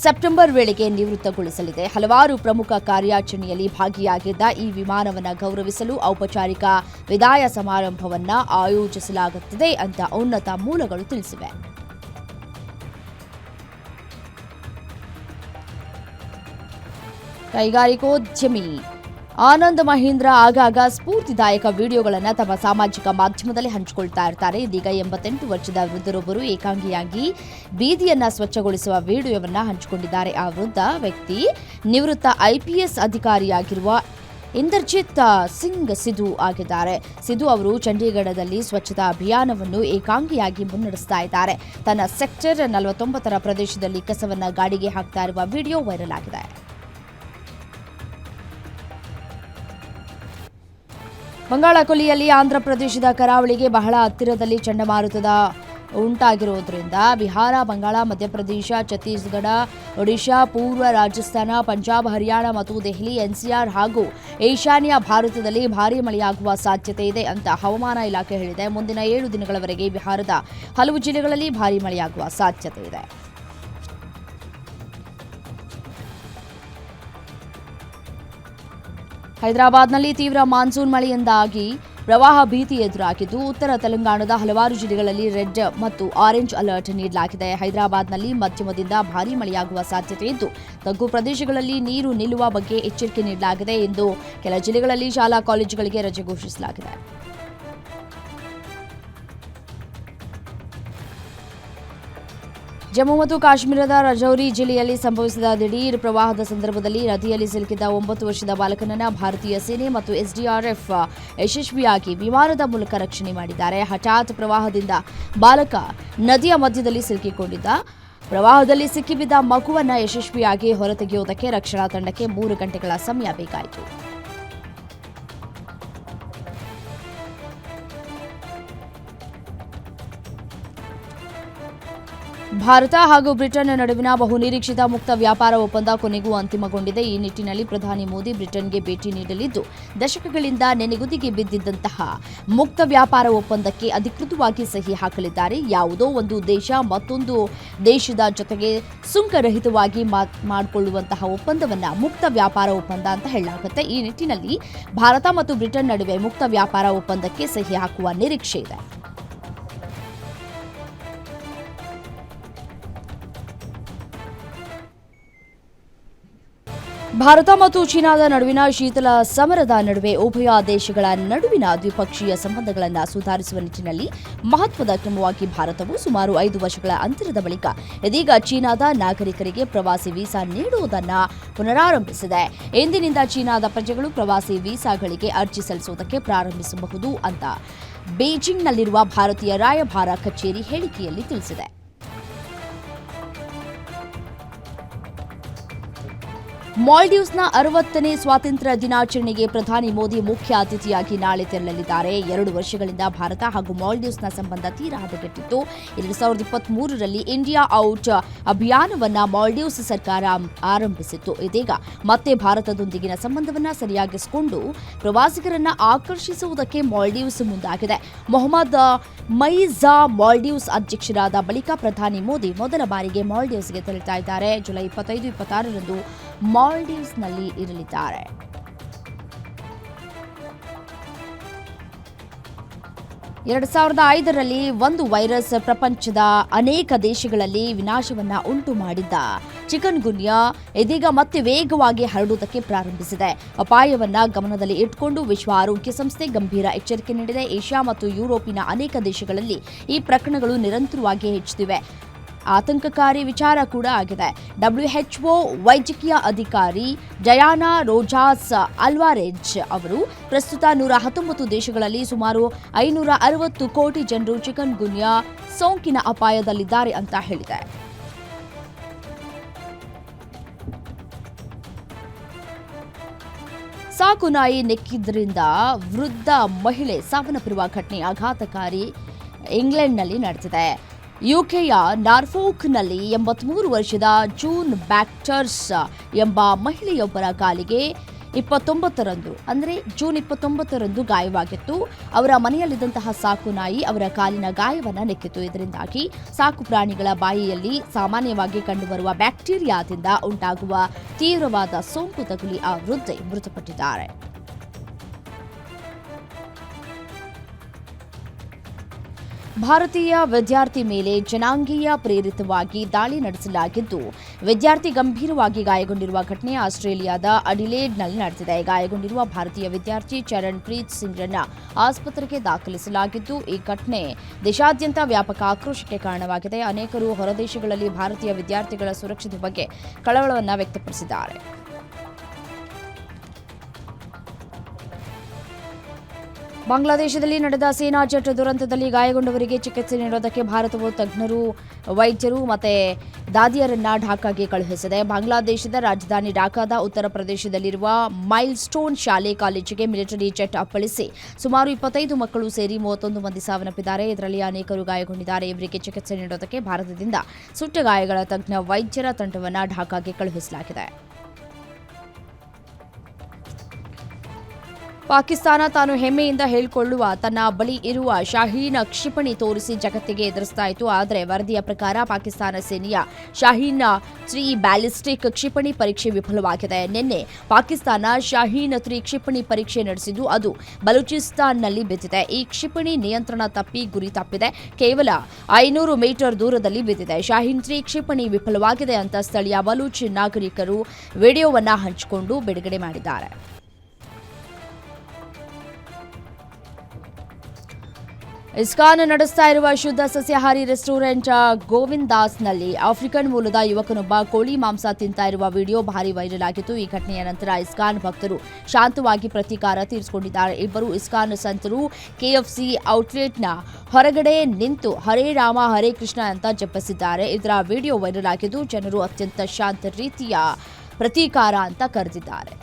ಸೆಪ್ಟೆಂಬರ್ ವೇಳೆಗೆ ನಿವೃತ್ತಗೊಳಿಸಲಿದೆ. ಹಲವಾರು ಪ್ರಮುಖ ಕಾರ್ಯಾಚರಣೆಯಲ್ಲಿ ಭಾಗಿಯಾಗಿದ್ದ ಈ ವಿಮಾನವನ್ನು ಗೌರವಿಸಲು ಔಪಚಾರಿಕ ವಿದಾಯ ಸಮಾರಂಭವನ್ನು ಆಯೋಜಿಸಲಾಗುತ್ತಿದೆ ಅಂತ ಉನ್ನತ ಮೂಲಗಳು ತಿಳಿಸಿವೆ. ಕೈಗಾರಿಕೋದ್ಯಮಿ ಆನಂದ್ ಮಹೀಂದ್ರ ಆಗಾಗ ಸ್ಫೂರ್ತಿದಾಯಕ ವಿಡಿಯೋಗಳನ್ನು ತಮ್ಮ ಸಾಮಾಜಿಕ ಮಾಧ್ಯಮದಲ್ಲಿ ಹಂಚಿಕೊಳ್ತಾ ಇರ್ತಾರೆ. ಇದೀಗ 88 ವರ್ಷದ ವೃದ್ಧರೊಬ್ಬರು ಏಕಾಂಗಿಯಾಗಿ ಬೀದಿಯನ್ನ ಸ್ವಚ್ಛಗೊಳಿಸುವ ವಿಡಿಯೋವನ್ನು ಹಂಚಿಕೊಂಡಿದ್ದಾರೆ. ಆ ವೃದ್ಧ ವ್ಯಕ್ತಿ ನಿವೃತ್ತ IPS ಅಧಿಕಾರಿಯಾಗಿರುವ ಇಂದರ್ಜಿತ್ ಸಿಂಗ್ ಸಿಧು ಆಗಿದ್ದಾರೆ. ಸಿಧು ಅವರು ಚಂಡೀಗಢದಲ್ಲಿ ಸ್ವಚ್ಛತಾ ಅಭಿಯಾನವನ್ನು ಏಕಾಂಗಿಯಾಗಿ ಮುನ್ನಡೆಸ್ತಾ ಇದ್ದಾರೆ. ತನ್ನ ಸೆಕ್ಟರ್ 49ರ ಪ್ರದೇಶದಲ್ಲಿ ಕಸವನ್ನ ಗಾಡಿಗೆ ಹಾಕ್ತಾ ಇರುವ ವಿಡಿಯೋ ವೈರಲ್ ಆಗಿದೆ. ಬಂಗಾಳಕೊಲ್ಲಿಯಲ್ಲಿ ಆಂಧ್ರಪ್ರದೇಶದ ಕರಾವಳಿಗೆ ಬಹಳ ಹತ್ತಿರದಲ್ಲಿ ಚಂಡಮಾರುತದ ಉಂಟಾಗಿರುವುದರಿಂದ ಬಿಹಾರ, ಬಂಗಾಳ, ಮಧ್ಯಪ್ರದೇಶ, ಛತ್ತೀಸ್ಗಢ, ಒಡಿಶಾ, ಪೂರ್ವ ರಾಜಸ್ಥಾನ, ಪಂಜಾಬ್, ಹರಿಯಾಣ ಮತ್ತು ದೆಹಲಿ, NCR ಹಾಗೂ ಈಶಾನ್ಯ ಭಾರತದಲ್ಲಿ ಭಾರೀ ಮಳೆಯಾಗುವ ಸಾಧ್ಯತೆ ಇದೆ ಅಂತ ಹವಾಮಾನ ಇಲಾಖೆ ಹೇಳಿದೆ. ಮುಂದಿನ 7 ದಿನಗಳವರೆಗೆ ಬಿಹಾರದ ಹಲವು ಜಿಲ್ಲೆಗಳಲ್ಲಿ ಭಾರೀ ಮಳೆಯಾಗುವ ಸಾಧ್ಯತೆ ಇದೆ. ಹೈದರಾಬಾದ್ನಲ್ಲಿ ತೀವ್ರ ಮಾನ್ಸೂನ್ ಮಳೆಯಿಂದಾಗಿ ಪ್ರವಾಹ ಭೀತಿ ಎದುರಾಗಿದ್ದು ಉತ್ತರ ತೆಲಂಗಾಣದ ಹಲವಾರು ಜಿಲ್ಲೆಗಳಲ್ಲಿ ರೆಡ್ ಮತ್ತು ಆರೆಂಜ್ ಅಲರ್ಟ್ ನೀಡಲಾಗಿದೆ. ಹೈದರಾಬಾದ್ನಲ್ಲಿ ಮಧ್ಯಮದಿಂದ ಭಾರೀ ಮಳೆಯಾಗುವ ಸಾಧ್ಯತೆ ಇದ್ದು ತಗ್ಗು ಪ್ರದೇಶಗಳಲ್ಲಿ ನೀರು ನಿಲ್ಲುವ ಬಗ್ಗೆ ಎಚ್ಚರಿಕೆ ನೀಡಲಾಗಿದೆ ಎಂದು ಕೆಲ ಜಿಲ್ಲೆಗಳಲ್ಲಿ ಶಾಲಾ ಕಾಲೇಜುಗಳಿಗೆ ರಜೆ ಘೋಷಿಸಲಾಗಿದೆ. ಜಮ್ಮು ಮತ್ತು ಕಾಶ್ಮೀರದ ರಜೌರಿ ಜಿಲ್ಲೆಯಲ್ಲಿ ಸಂಭವಿಸಿದ ದಿಢೀರ್ ಪ್ರವಾಹದ ಸಂದರ್ಭದಲ್ಲಿ ನದಿಯಲ್ಲಿ ಸಿಲುಕಿದ್ದ 9 ವರ್ಷದ ಬಾಲಕನನ್ನು ಭಾರತೀಯ ಸೇನೆ ಮತ್ತು SDRF ಯಶಸ್ವಿಯಾಗಿ ವಿಮಾನದ ಮೂಲಕ ರಕ್ಷಣೆ ಮಾಡಿದ್ದಾರೆ. ಹಠಾತ್ ಪ್ರವಾಹದಿಂದ ಬಾಲಕ ನದಿಯ ಮಧ್ಯದಲ್ಲಿ ಸಿಲುಕಿಕೊಂಡಿದ್ದ. ಪ್ರವಾಹದಲ್ಲಿ ಸಿಕ್ಕಿಬಿದ್ದ ಮಗುವನ್ನು ಯಶಸ್ವಿಯಾಗಿ ಹೊರತೆಗೆಯುವುದಕ್ಕೆ ರಕ್ಷಣಾ ತಂಡಕ್ಕೆ 3 ಗಂಟೆಗಳ ಸಮಯ ಬೇಕಾಯಿತು. ಭಾರತ ಹಾಗೂ ಬ್ರಿಟನ್ ನಡುವಿನ ಬಹುನಿರೀಕ್ಷಿತ ಮುಕ್ತ ವ್ಯಾಪಾರ ಒಪ್ಪಂದ ಕೊನೆಗೂ ಅಂತಿಮಗೊಂಡಿದೆ. ಈ ನಿಟ್ಟಿನಲ್ಲಿ ಪ್ರಧಾನಿ ಮೋದಿ ಬ್ರಿಟನ್ಗೆ ಭೇಟಿ ನೀಡಲಿದ್ದು ದಶಕಗಳಿಂದ ನೆನೆಗುದಿಗೆ ಬಿದ್ದಿದ್ದಂತಹ ಮುಕ್ತ ವ್ಯಾಪಾರ ಒಪ್ಪಂದಕ್ಕೆ ಅಧಿಕೃತವಾಗಿ ಸಹಿ ಹಾಕಲಿದ್ದಾರೆ. ಯಾವುದೋ ಒಂದು ದೇಶ ಮತ್ತೊಂದು ದೇಶದ ಜೊತೆಗೆ ಸುಂಕರಹಿತವಾಗಿ ಮಾಡಿಕೊಳ್ಳುವಂತಹ ಒಪ್ಪಂದವನ್ನ ಮುಕ್ತ ವ್ಯಾಪಾರ ಒಪ್ಪಂದ ಅಂತ ಹೇಳಲಾಗುತ್ತೆ. ಈ ನಿಟ್ಟಿನಲ್ಲಿ ಭಾರತ ಮತ್ತು ಬ್ರಿಟನ್ ನಡುವೆ ಮುಕ್ತ ವ್ಯಾಪಾರ ಒಪ್ಪಂದಕ್ಕೆ ಸಹಿ ಹಾಕುವ ನಿರೀಕ್ಷೆ ಇದೆ. ಭಾರತ ಮತ್ತು ಚೀನಾದ ನಡುವಿನ ಶೀತಲ ಸಮರದ ನಡುವೆ ಉಭಯ ದೇಶಗಳ ನಡುವಿನ ದ್ವಿಪಕ್ಷೀಯ ಸಂಬಂಧಗಳನ್ನು ಸುಧಾರಿಸುವ ನಿಟ್ಟಿನಲ್ಲಿ ಮಹತ್ವದ ಕ್ರಮವಾಗಿ ಭಾರತವು ಸುಮಾರು 5 ವರ್ಷಗಳ ಅಂತರದ ಬಳಿಕ ಇದೀಗ ಚೀನಾದ ನಾಗರಿಕರಿಗೆ ಪ್ರವಾಸಿ ವೀಸಾ ನೀಡುವುದನ್ನು ಪುನರಾರಂಭಿಸಿದೆ. ಇಂದಿನಿಂದ ಚೀನಾದ ಪ್ರಜೆಗಳು ಪ್ರವಾಸಿ ವೀಸಾಗಳಿಗೆ ಅರ್ಜಿ ಸಲ್ಲಿಸುವುದಕ್ಕೆ ಪ್ರಾರಂಭಿಸಬಹುದು ಅಂತ ಬೀಜಿಂಗ್ನಲ್ಲಿರುವ ಭಾರತೀಯ ರಾಯಭಾರ ಕಚೇರಿ ಹೇಳಿಕೆಯಲ್ಲಿ ತಿಳಿಸಿದೆ. ಮಾಲ್ಡೀವ್ಸ್ನ 60ನೇ ಸ್ವಾತಂತ್ರ್ಯ ದಿನಾಚರಣೆಗೆ ಪ್ರಧಾನಿ ಮೋದಿ ಮುಖ್ಯ ಅತಿಥಿಯಾಗಿ ನಾಳೆ ತೆರಳಲಿದ್ದಾರೆ. 2 ವರ್ಷಗಳಿಂದ ಭಾರತ ಹಾಗೂ ಮಾಲ್ಡೀವ್ಸ್ನ ಸಂಬಂಧ ತೀರಾ ಹದಗೆಟ್ಟಿತ್ತು. 2023ರಲ್ಲಿ ಇಂಡಿಯಾ ಔಟ್ ಅಭಿಯಾನವನ್ನ ಮಾಲ್ಡೀವ್ಸ್ ಸರ್ಕಾರ ಆರಂಭಿಸಿತ್ತು. ಇದೀಗ ಮತ್ತೆ ಭಾರತದೊಂದಿಗಿನ ಸಂಬಂಧವನ್ನ ಸರಿಯಾಗಿಸಿಕೊಂಡು ಪ್ರವಾಸಿಗರನ್ನ ಆಕರ್ಷಿಸುವುದಕ್ಕೆ ಮಾಲ್ಡೀವ್ಸ್ ಮುಂದಾಗಿದೆ. ಮೊಹಮ್ಮದ್ ಮೈಜಾ ಮಾಲ್ಡೀವ್ಸ್ ಅಧ್ಯಕ್ಷರಾದ ಬಳಿಕ ಪ್ರಧಾನಿ ಮೋದಿ ಮೊದಲ ಬಾರಿಗೆ ಮಾಲ್ಡೀವ್ಸ್ಗೆ ತೆರಳುತ್ತಾ ಇದ್ದಾರೆ. ಜುಲೈ 25-26ರಂದು ಮಾಲ್ಡೀವ್ಸ್ನಲ್ಲಿ ಇರಲಿದ್ದಾರೆ. 2005ರಲ್ಲಿ ಒಂದು ವೈರಸ್ ಪ್ರಪಂಚದ ಅನೇಕ ದೇಶಗಳಲ್ಲಿ ವಿನಾಶವನ್ನ ಉಂಟು ಮಾಡಿದ್ದ ಚಿಕನ್ ಗುನ್ಯಾ ಇದೀಗ ಮತ್ತೆ ವೇಗವಾಗಿ ಹರಡುವುದಕ್ಕೆ ಪ್ರಾರಂಭಿಸಿದೆ. ಅಪಾಯವನ್ನ ಗಮನದಲ್ಲಿ ಇಟ್ಟುಕೊಂಡು ವಿಶ್ವ ಆರೋಗ್ಯ ಸಂಸ್ಥೆ ಗಂಭೀರ ಎಚ್ಚರಿಕೆ ನೀಡಿದೆ. ಏಷ್ಯಾ ಮತ್ತು ಯುರೋಪಿನ ಅನೇಕ ದೇಶಗಳಲ್ಲಿ ಈ ಪ್ರಕರಣಗಳು ನಿರಂತರವಾಗಿ ಹೆಚ್ಚುತ್ತಿವೆ. ಆತಂಕಕಾರಿ ವಿಚಾರ ಕೂಡ ಆಗಿದೆ. WHO ವೈದ್ಯಕೀಯ ಅಧಿಕಾರಿ ಡಯಾನಾ ರೋಜಾಸ್ ಅಲ್ವಾರೆಜ್ ಅವರು ಪ್ರಸ್ತುತ 119 ದೇಶಗಳಲ್ಲಿ ಸುಮಾರು 560 ಕೋಟಿ ಜನರು ಚಿಕನ್ ಗುನ್ಯಾ ಸೋಂಕಿನ ಅಪಾಯದಲ್ಲಿದ್ದಾರೆ ಅಂತ ಹೇಳಿದೆ. ಸಾಕು ನಾಯಿ ನೆಕ್ಕಿದ್ರಿಂದ ವೃದ್ಧ ಮಹಿಳೆ ಸಾವನ್ನಪ್ಪಿರುವ ಘಟನೆ ಆಘಾತಕಾರಿ ಇಂಗ್ಲೆಂಡ್ನಲ್ಲಿ ನಡೆದಿದೆ. ಯುಕೆಯ ನಾರ್ಫೋಕ್ನಲ್ಲಿ 83 ವರ್ಷದ ಜೂನ್ ಬ್ಯಾಕ್ಟರ್ಸ್ ಎಂಬ ಮಹಿಳೆಯೊಬ್ಬರ ಕಾಲಿಗೆ ಜೂನ್ 29ರಂದು ಗಾಯವಾಗಿತ್ತು. ಅವರ ಮನೆಯಲ್ಲಿದ್ದಂತಹ ಸಾಕು ನಾಯಿ ಅವರ ಕಾಲಿನ ಗಾಯವನ್ನು ನೆಕ್ಕಿತು. ಇದರಿಂದಾಗಿ ಸಾಕು ಪ್ರಾಣಿಗಳ ಬಾಯಿಯಲ್ಲಿ ಸಾಮಾನ್ಯವಾಗಿ ಕಂಡುಬರುವ ಬ್ಯಾಕ್ಟೀರಿಯಾದಿಂದ ಉಂಟಾಗುವ ತೀವ್ರವಾದ ಸೋಂಕು ತಗುಲಿ ಆ ವೃದ್ಧೆ ಮೃತಪಟ್ಟಿದ್ದಾರೆ. ಭಾರತೀಯ ವಿದ್ಯಾರ್ಥಿ ಮೇಲೆ ಜನಾಂಗೀಯ ಪ್ರೇರಿತವಾಗಿ ದಾಳಿ ನಡೆಸಲಾಗಿದ್ದು, ವಿದ್ಯಾರ್ಥಿ ಗಂಭೀರವಾಗಿ ಗಾಯಗೊಂಡಿರುವ ಘಟನೆ ಆಸ್ಟ್ರೇಲಿಯಾದ ಅಡಿಲೇಡ್ನಲ್ಲಿ ನಡೆದಿದೆ. ಗಾಯಗೊಂಡಿರುವ ಭಾರತೀಯ ವಿದ್ಯಾರ್ಥಿ ಚರಣ್ ಪ್ರೀತ್ ಸಿಂಗ್ರನ್ನ ಆಸ್ಪತ್ರೆಗೆ ದಾಖಲಿಸಲಾಗಿದ್ದು, ಈ ಘಟನೆ ದೇಶಾದ್ಯಂತ ವ್ಯಾಪಕ ಆಕ್ರೋಶಕ್ಕೆ ಕಾರಣವಾಗಿದೆ. ಅನೇಕರು ಹೊರದೇಶಗಳಲ್ಲಿ ಭಾರತೀಯ ವಿದ್ಯಾರ್ಥಿಗಳ ಸುರಕ್ಷತೆ ಬಗ್ಗೆ ಕಳವಳವನ್ನು ವ್ಯಕ್ತಪಡಿಸಿದ್ದಾರೆ. ಬಾಂಗ್ಲಾದೇಶದಲ್ಲಿ ನಡೆದ ಸೇನಾ ಜೆಟ್ ದುರಂತದಲ್ಲಿ ಗಾಯಗೊಂಡವರಿಗೆ ಚಿಕಿತ್ಸೆ ನೀಡೋದಕ್ಕೆ ಭಾರತವು ತಜ್ಞರು, ವೈದ್ಯರು ಮತ್ತು ದಾದಿಯರನ್ನ ಢಾಕಾಗೆ ಕಳುಹಿಸಿದೆ. ಬಾಂಗ್ಲಾದೇಶದ ರಾಜಧಾನಿ ಢಾಕಾದ ಉತ್ತರ ಪ್ರದೇಶದಲ್ಲಿರುವ ಮೈಲ್ ಸ್ಟೋನ್ ಶಾಲೆ ಕಾಲೇಜಿಗೆ ಮಿಲಿಟರಿ ಜೆಟ್ ಅಪ್ಪಳಿಸಿ ಸುಮಾರು 25 ಮಕ್ಕಳು ಸೇರಿ 31 ಮಂದಿ ಸಾವನ್ನಪ್ಪಿದ್ದಾರೆ. ಇದರಲ್ಲಿ ಅನೇಕರು ಗಾಯಗೊಂಡಿದ್ದಾರೆ. ಇವರಿಗೆ ಚಿಕಿತ್ಸೆ ನೀಡೋದಕ್ಕೆ ಭಾರತದಿಂದ ಸುಟ್ಟ ಗಾಯಗಳ ತಜ್ಞ ವೈದ್ಯರ ತಂಡವನ್ನು ಢಾಕಾಗೆ ಕಳುಹಿಸಲಾಗಿದೆ. ಪಾಕಿಸ್ತಾನ ತಾನು ಹೆಮ್ಮೆಯಿಂದ ಹೇಳಿಕೊಳ್ಳುವ ತನ್ನ ಬಳಿ ಇರುವ ಶಾಹೀನ್ ಕ್ಷಿಪಣಿ ತೋರಿಸಿ ಜಗತ್ತಿಗೆ ಎದುರಿಸ್ತಾ ಇತ್ತು. ಆದರೆ ವರದಿಯ ಪ್ರಕಾರ ಪಾಕಿಸ್ತಾನ ಸೇನೆಯ ಶಾಹೀನ್ 3 ಬ್ಯಾಲಿಸ್ಟಿಕ್ ಕ್ಷಿಪಣಿ ಪರೀಕ್ಷೆ ವಿಫಲವಾಗಿದೆ. ನಿನ್ನೆ ಪಾಕಿಸ್ತಾನ ಶಾಹೀನ್ 3 ಕ್ಷಿಪಣಿ ಪರೀಕ್ಷೆ ನಡೆಸಿದ್ದು ಅದು ಬಲೂಚಿಸ್ತಾನ್ನಲ್ಲಿ ಬಿದ್ದಿದೆ. ಈ ಕ್ಷಿಪಣಿ ನಿಯಂತ್ರಣ ತಪ್ಪಿ ಗುರಿ ತಪ್ಪಿದೆ. ಕೇವಲ 500 ಮೀಟರ್ ದೂರದಲ್ಲಿ ಬಿದ್ದಿದೆ. ಶಾಹೀನ್ 3 ಕ್ಷಿಪಣಿ ವಿಫಲವಾಗಿದೆ ಅಂತ ಸ್ಥಳೀಯ ಬಲೂಚ್ ನಾಗರಿಕರು ವಿಡಿಯೋವನ್ನ ಹಂಚಿಕೊಂಡು ಬಿಡುಗಡೆ ಮಾಡಿದ್ದಾರೆ. ಇಸ್ಕಾನ್ ನಡೆಸ್ತಾ ಇರುವ ಶುದ್ಧ ಸಸ್ಯಾಹಾರಿ ರೆಸ್ಟೋರೆಂಟ್ ಗೋವಿಂದಾಸ್ನಲ್ಲಿ ಆಫ್ರಿಕನ್ ಮೂಲದ ಯುವಕನೊಬ್ಬ ಕೋಳಿ ಮಾಂಸ ತಿಂತಾ ಇರುವ ವಿಡಿಯೋ ಭಾರಿ ವೈರಲ್ ಆಗಿತ್ತು. ಈ ಘಟನೆಯ ನಂತರ ಇಸ್ಕಾನ್ ಭಕ್ತರು ಶಾಂತವಾಗಿ ಪ್ರತೀಕಾರ ತೀರಿಸಿಕೊಂಡಿದ್ದಾರೆ. ಇಬ್ಬರು ಇಸ್ಕಾನ್ ಸಂತರು ಕೆಎಫ್ಸಿ ಔಟ್ಲೆಟ್ನ ಹೊರಗಡೆ ನಿಂತು ಹರೇ ರಾಮ ಹರೇ ಕೃಷ್ಣ ಅಂತ ಜಪಿಸಿದ್ದಾರೆ. ಇದರ ವಿಡಿಯೋ ವೈರಲ್ ಆಗಿದ್ದು ಜನರು ಅತ್ಯಂತ ಶಾಂತ ರೀತಿಯ ಪ್ರತೀಕಾರ ಅಂತ ಕರೆದಿದ್ದಾರೆ.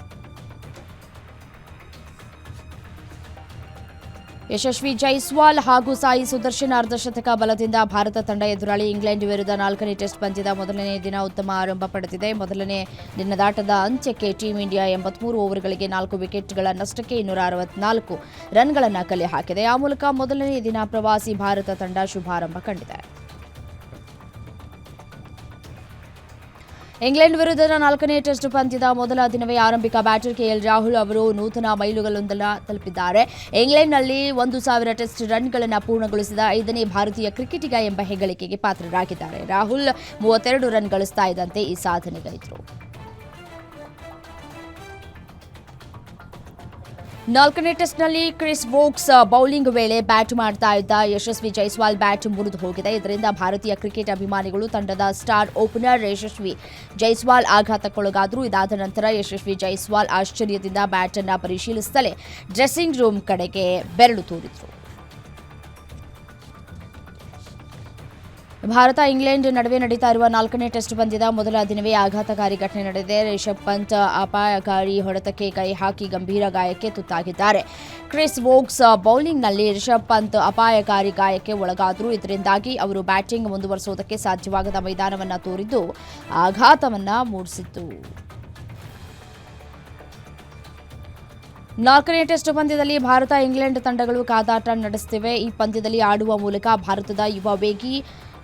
ಯಶಸ್ವಿ ಜೈಸ್ವಾಲ್ ಹಾಗೂ ಸಾಯಿ ಸುದರ್ಶನ್ ಅರ್ಧಶತಕ ಬಲದಿಂದ ಭಾರತ ತಂಡ ಎದುರಾಳಿ ಇಂಗ್ಲೆಂಡ್ ವಿರುದ್ಧ 4ನೇ ಟೆಸ್ಟ್ ಪಂದ್ಯದ ಮೊದಲನೇ ದಿನ ಉತ್ತಮ ಆರಂಭ ಪಡೆದಿದೆ. ಮೊದಲನೇ ದಿನದಾಟದ ಅಂತ್ಯಕ್ಕೆ ಟೀಂ ಇಂಡಿಯಾ 83 ಓವರ್ಗಳಿಗೆ 4 ವಿಕೆಟ್ಗಳ ನಷ್ಟಕ್ಕೆ 264 ರನ್ಗಳನ್ನು ಕಲೆ ಹಾಕಿದೆ. ಆ ಮೂಲಕ ಮೊದಲನೇ ದಿನ ಪ್ರವಾಸಿ ಭಾರತ ತಂಡ ಶುಭಾರಂಭ ಕಂಡಿದೆ. ಇಂಗ್ಲೆಂಡ್ ವಿರುದ್ಧದ 4ನೇ ಟೆಸ್ಟ್ ಪಂದ್ಯದ ಮೊದಲ ದಿನವೇ ಆರಂಭಿಕ ಬ್ಯಾಟರ್ ಕೆಎಲ್ ರಾಹುಲ್ ಅವರು ನೂತನ ಮೈಲುಗಲ್ಲೊಂದನ್ನು ತಲುಪಿದ್ದಾರೆ. ಇಂಗ್ಲೆಂಡ್ನಲ್ಲಿ 1000 ಟೆಸ್ಟ್ ರನ್ಗಳನ್ನು ಪೂರ್ಣಗೊಳಿಸಿದ 5ನೇ ಭಾರತೀಯ ಕ್ರಿಕೆಟಿಗ ಎಂಬ ಹೆಗ್ಗಳಿಕೆಗೆ ಪಾತ್ರರಾಗಿದ್ದಾರೆ. ರಾಹುಲ್ 32 ರನ್ ಗಳಿಸ್ತಾ ಇದ್ದಂತೆ ಈ ಸಾಧನೆಗೈದರು. ನಾಲ್ಕನೇ ಟೆಸ್ಟ್ನಲ್ಲಿ ಕ್ರಿಸ್ ವೋಕ್ಸ್ ಬೌಲಿಂಗ್ ವೇಳೆ ಬ್ಯಾಟ್ ಮಾಡ್ತಾ ಇದ್ದ ಯಶಸ್ವಿ ಜೈಸ್ವಾಲ್ ಬ್ಯಾಟ್ ಮುರಿದು ಹೋಗಿದೆ. ಇದರಿಂದ ಭಾರತೀಯ ಕ್ರಿಕೆಟ್ ಅಭಿಮಾನಿಗಳು ತಂಡದ ಸ್ಟಾರ್ ಓಪನರ್ ಯಶಸ್ವಿ ಜೈಸ್ವಾಲ್ ಆಘಾತಕ್ಕೊಳಗಾದರು. ಇದಾದ ನಂತರ ಯಶಸ್ವಿ ಜೈಸ್ವಾಲ್ ಆಶ್ಚರ್ಯದಿಂದ ಬ್ಯಾಟ್ ಅನ್ನು ಪರಿಶೀಲಿಸುತ್ತಲೇ ಡ್ರೆಸ್ಸಿಂಗ್ ರೂಮ್ ಕಡೆಗೆ ಬೆರಳು ತೋರಿದರು. ಭಾರತ ಇಂಗ್ಲೆಂಡ್ ನಡುವೆ ನಡೀತಾ ಇರುವ ನಾಲ್ಕನೇ ಟೆಸ್ಟ್ ಪಂದ್ಯದ ಮೊದಲ ದಿನವೇ ಆಘಾತಕಾರಿ ಘಟನೆ ನಡೆದಿದೆ. ರಿಷಬ್ ಪಂತ್ ಅಪಾಯಕಾರಿ ಹೊಡೆತಕ್ಕೆ ಕೈ ಹಾಕಿ ಗಂಭೀರ ಗಾಯಕ್ಕೆ ತುತ್ತಾಗಿದ್ದಾರೆ. ಕ್ರಿಸ್ ವೋಕ್ಸ್ ಬೌಲಿಂಗ್ನಲ್ಲಿ ರಿಷಬ್ ಪಂತ್ ಅಪಾಯಕಾರಿ ಗಾಯಕ್ಕೆ ಒಳಗಾದರು. ಇದರಿಂದಾಗಿ ಅವರು ಬ್ಯಾಟಿಂಗ್ ಮುಂದುವರಿಸುವುದಕ್ಕೆ ಸಾಧ್ಯವಾಗದ ಮೈದಾನವನ್ನು ತೋರಿದ್ದು ಆಘಾತವನ್ನು ಮೂಡಿಸಿತ್ತು. ನಾಲ್ಕನೇ ಟೆಸ್ಟ್ ಪಂದ್ಯದಲ್ಲಿ ಭಾರತ ಇಂಗ್ಲೆಂಡ್ ತಂಡಗಳು ಕಾದಾಟ ನಡೆಸುತ್ತಿವೆ. ಈ ಪಂದ್ಯದಲ್ಲಿ ಆಡುವ ಮೂಲಕ ಭಾರತದ ಯುವ ವೇಗಿ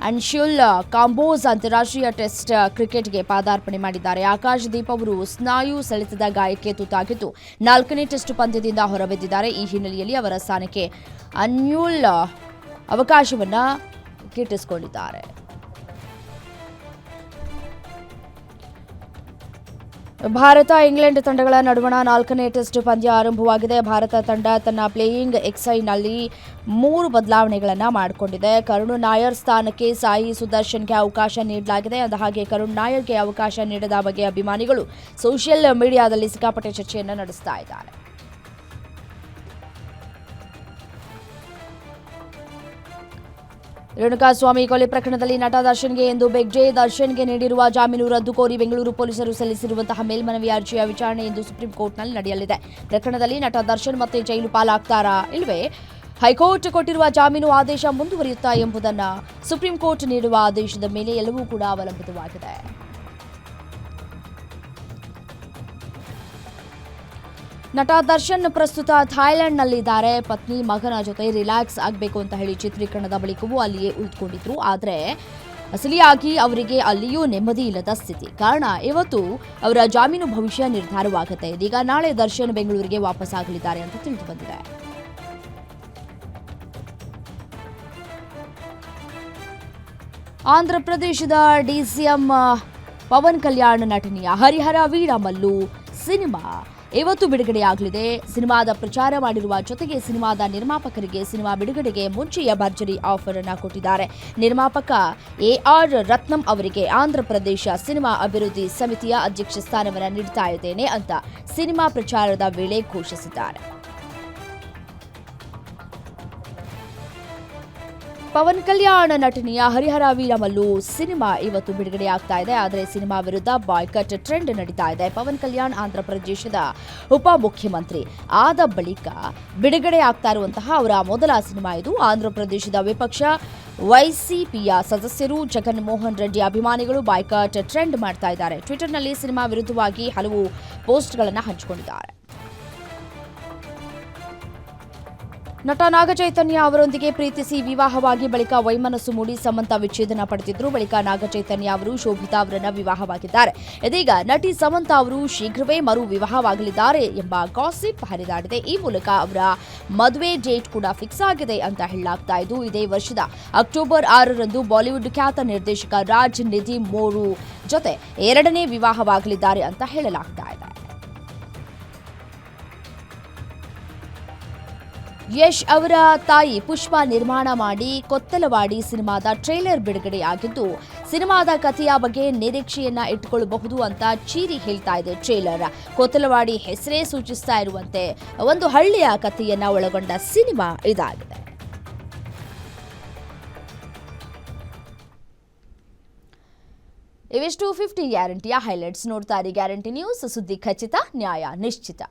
ಅನ್ಶುಲ್ ಕಾಂಬೋಸ್ ಅಂತಾರಾಷ್ಟ್ರೀಯ ಟೆಸ್ಟ್ ಕ್ರಿಕೆಟ್ಗೆ ಪಾದಾರ್ಪಣೆ ಮಾಡಿದ್ದಾರೆ. ಆಕಾಶ್ ದೀಪ್ ಅವರು ಸ್ನಾಯು ಸೆಳೆತದ ಗಾಯಕ್ಕೆ ತುತ್ತಾಗಿದ್ದು ನಾಲ್ಕನೇ ಟೆಸ್ಟ್ ಪಂದ್ಯದಿಂದ ಹೊರಬಿದ್ದಿದ್ದಾರೆ. ಈ ಹಿನ್ನೆಲೆಯಲ್ಲಿ ಅವರ ಸ್ಥಾನಕ್ಕೆ ಅನ್ಶುಲ್ ಅವಕಾಶವನ್ನು ಗಿಟ್ಟಿಸಿಕೊಂಡಿದ್ದಾರೆ. ಭಾರತ ಇಂಗ್ಲೆಂಡ್ ತಂಡಗಳ ನಡುವಣ ನಾಲ್ಕನೇ ಟೆಸ್ಟ್ ಪಂದ್ಯ ಆರಂಭವಾಗಿದೆ. ಭಾರತ ತಂಡ ತನ್ನ ಪ್ಲೇಯಿಂಗ್ ಎಕ್ಸೈನಲ್ಲಿ 3 ಬದಲಾವಣೆಗಳನ್ನು ಮಾಡಿಕೊಂಡಿದೆ. ಕರುಣ್ ನಾಯರ್ ಸ್ಥಾನಕ್ಕೆ ಸಾಯಿ ಸುದರ್ಶನ್ಗೆ ಅವಕಾಶ ನೀಡಲಾಗಿದೆ. ಅಂದಹಾಗೆ ಕರುಣ್ ನಾಯರ್ಗೆ ಅವಕಾಶ ನೀಡದ ಬಗ್ಗೆ ಅಭಿಮಾನಿಗಳು ಸೋಷಿಯಲ್ ಮೀಡಿಯಾದಲ್ಲಿ ಸಿಕ್ಕಾಪಟ್ಟೆ ಚರ್ಚೆಯನ್ನು ನಡೆಸ್ತಾ ಇದ್ದಾರೆ. ರೇಣುಕಾಸ್ವಾಮಿ ಕೊಲೆ ಪ್ರಕರಣದಲ್ಲಿ ನಟ ದರ್ಶನ್ಗೆ ಎಂದು ಬಿಗ್ ಜೆ ದರ್ಶನ್ಗೆ ನೀಡಿರುವ ಜಾಮೀನು ರದ್ದು ಕೋರಿ ಬೆಂಗಳೂರು ಪೊಲೀಸರು ಸಲ್ಲಿಸಿರುವಂತಹ ಮೇಲ್ಮನವಿ ಅರ್ಜಿಯ ವಿಚಾರಣೆ ಇಂದು ಸುಪ್ರೀಂ ಕೋರ್ಟ್ನಲ್ಲಿ ನಡೆಯಲಿದೆ. ಪ್ರಕರಣದಲ್ಲಿ ನಟ ದರ್ಶನ್ ಮತ್ತೆ ಜೈಲು ಪಾಲಾಗ್ತಾರಾ ಇಲ್ಲವೇ ಹೈಕೋರ್ಟ್ ಕೊಟ್ಟಿರುವ ಜಾಮೀನು ಆದೇಶ ಮುಂದುವರಿಯುತ್ತಾ ಎಂಬುದನ್ನು ಸುಪ್ರೀಂ ಕೋರ್ಟ್ ನೀಡುವ ಆದೇಶದ ಮೇಲೆ ಎಲ್ಲವೂ ಕೂಡ ಅವಲಂಬಿತವಾಗಿದೆ. ನಟ ದರ್ಶನ್ ಪ್ರಸ್ತುತ ಥಾಯ್ಲೆಂಡ್ನಲ್ಲಿದ್ದಾರೆ. ಪತ್ನಿ ಮಗನ ಜೊತೆ ರಿಲ್ಯಾಕ್ಸ್ ಆಗಬೇಕು ಅಂತ ಹೇಳಿ ಚಿತ್ರೀಕರಣದ ಬಳಿಕವೂ ಅಲ್ಲಿಯೇ ಉಳಿದುಕೊಂಡಿದ್ರು. ಆದರೆ ಅಸಲಿಯಾಗಿ ಅವರಿಗೆ ಅಲ್ಲಿಯೂ ನೆಮ್ಮದಿ ಇಲ್ಲದ ಸ್ಥಿತಿ. ಕಾರಣ ಇವತ್ತು ಅವರ ಜಾಮೀನು ಭವಿಷ್ಯ ನಿರ್ಧಾರವಾಗುತ್ತೆ. ಇದೀಗ ನಾಳೆ ದರ್ಶನ್ ಬೆಂಗಳೂರಿಗೆ ವಾಪಸ್ ಆಗಲಿದ್ದಾರೆ ಅಂತ ತಿಳಿದು ಬಂದಿದೆ. ಆಂಧ್ರಪ್ರದೇಶದ ಡಿಸಿಎಂ ಪವನ್ ಕಲ್ಯಾಣ್ ನಟನೆಯ ಹರಿಹರ ವೀರಮಲ್ಲು ಸಿನಿಮಾ ಇವತ್ತು ಬಿಡುಗಡೆಯಾಗಲಿದೆ. ಸಿನಿಮಾದ ಪ್ರಚಾರ ಮಾಡಿರುವ ಜೊತೆಗೆ ಸಿನಿಮಾದ ನಿರ್ಮಾಪಕರಿಗೆ ಸಿನಿಮಾ ಬಿಡುಗಡೆಗೆ ಮುಂಚೆಯ ಭರ್ಜರಿ ಆಫರ್ ಅನ್ನು ಕೊಟ್ಟಿದ್ದಾರೆ. ನಿರ್ಮಾಪಕ ಎಆರ್ ರತ್ನಂ ಅವರಿಗೆ ಆಂಧ್ರಪ್ರದೇಶ ಸಿನಿಮಾ ಅಭಿವೃದ್ಧಿ ಸಮಿತಿಯ ಅಧ್ಯಕ್ಷ ಸ್ಥಾನವನ್ನು ನೀಡ್ತಾ ಇದ್ದೇನೆ ಅಂತ ಸಿನಿಮಾ ಪ್ರಚಾರದ ವೇಳೆ ಘೋಷಿಸಿದ್ದಾರೆ. ಪವನ್ ಕಲ್ಯಾಣ್ ನಟನೆಯ ಹರಿಹರ ವೀರಮಲ್ಲು ಸಿನಿಮಾ ಇವತ್ತು ಬಿಡುಗಡೆಯಾಗ್ತಾ ಇದೆ. ಆದರೆ ಸಿನಿಮಾ ವಿರುದ್ಧ ಬಾಯ್ಕಟ್ ಟ್ರೆಂಡ್ ನಡೀತಾ ಇದೆ. ಪವನ್ ಕಲ್ಯಾಣ್ ಆಂಧ್ರಪ್ರದೇಶದ ಉಪಮುಖ್ಯಮಂತ್ರಿ ಆದ ಬಳಿಕ ಬಿಡುಗಡೆಯಾಗ್ತಾ ಇರುವಂತಹ ಅವರ ಮೊದಲ ಸಿನಿಮಾ ಇದು. ಆಂಧ್ರಪ್ರದೇಶದ ವಿಪಕ್ಷ ವೈಸಿಪಿಯ ಸದಸ್ಯರು ಜಗನ್ ಮೋಹನ್ ರೆಡ್ಡಿ ಅಭಿಮಾನಿಗಳು ಬಾಯ್ಕಟ್ ಟ್ರೆಂಡ್ ಮಾಡ್ತಾ ಇದ್ದಾರೆ. ಟ್ವಿಟರ್ನಲ್ಲಿ ಸಿನಿಮಾ ವಿರುದ್ಧವಾಗಿ ಹಲವು ಪೋಸ್ಟ್ಗಳನ್ನು ಹಂಚಿಕೊಂಡಿದ್ದಾರೆ. ನಟ ನಾಗಚೈತನ್ಯ ಅವರೊಂದಿಗೆ ಪ್ರೀತಿಸಿ ವಿವಾಹವಾಗಿ ಬಳಿಕ ವೈಮನಸ್ಸು ಮೂಡಿ ಸಮಂತ ವಿಚ್ಛೇದನ ಪಡೆದಿದ್ರು. ಬಳಿಕ ನಾಗಚೈತನ್ಯ ಅವರು ಶೋಭಿತಾ ಅವರನ್ನ ವಿವಾಹವಾಗಿದ್ದಾರೆ. ಇದೀಗ ನಟಿ ಸಮಂತ ಅವರು ಶೀಘ್ರವೇ ಮರು ವಿವಾಹವಾಗಲಿದ್ದಾರೆ ಎಂಬ ಗಾಸಿಪ್ ಹರಿದಾಡಿದೆ. ಈ ಮೂಲಕ ಅವರ ಮದುವೆ ಡೇಟ್ ಕೂಡ ಫಿಕ್ಸ್ ಆಗಿದೆ ಅಂತ ಹೇಳಲಾಗ್ತಾ ಇದ್ದು, ಇದೇ ವರ್ಷದ ಅಕ್ಟೋಬರ್ 6ರಂದು ಬಾಲಿವುಡ್ ಖ್ಯಾತ ನಿರ್ದೇಶಕ ರಾಜ್ ನಿಧಿ ಮೋರು ಜೊತೆ 2ನೇ ವಿವಾಹವಾಗಲಿದ್ದಾರೆ ಅಂತ ಹೇಳಲಾಗ್ತಾ ಇದೆ. ಯಶ್ ಅವರ ತಾಯಿ ಪುಷ್ಪಾ ನಿರ್ಮಾಣ ಮಾಡಿ ಕೊತ್ತಲವಾಡಿ ಸಿನಿಮಾದ ಟ್ರೇಲರ್ ಬಿಡುಗಡೆಯಾಗಿದ್ದು, ಸಿನಿಮಾದ ಕಥೆಯ ಬಗ್ಗೆ ನಿರೀಕ್ಷೆಯನ್ನ ಇಟ್ಟುಕೊಳ್ಳಬಹುದು ಅಂತ ಚೀರಿ ಹೇಳ್ತಾ ಇದೆ ಟ್ರೇಲರ್. ಕೊತ್ತಲವಾಡಿ ಹೆಸರೇ ಸೂಚಿಸ್ತಾ ಇರುವಂತೆ ಒಂದು ಹಳ್ಳಿಯ ಕಥೆಯನ್ನ ಒಳಗೊಂಡ ಸಿನಿಮಾ ಇದಾಗಿದೆ. ಇವಿಷ್ಟು 50 ಗ್ಯಾರಂಟಿಯ ಹೈಲೈಟ್ಸ್. ನೋಡ್ತಾ ಇರಿ ಗ್ಯಾರಂಟಿ ನ್ಯೂಸ್, ಸುದ್ದಿ ಖಚಿತ, ನ್ಯಾಯ ನಿಶ್ಚಿತ.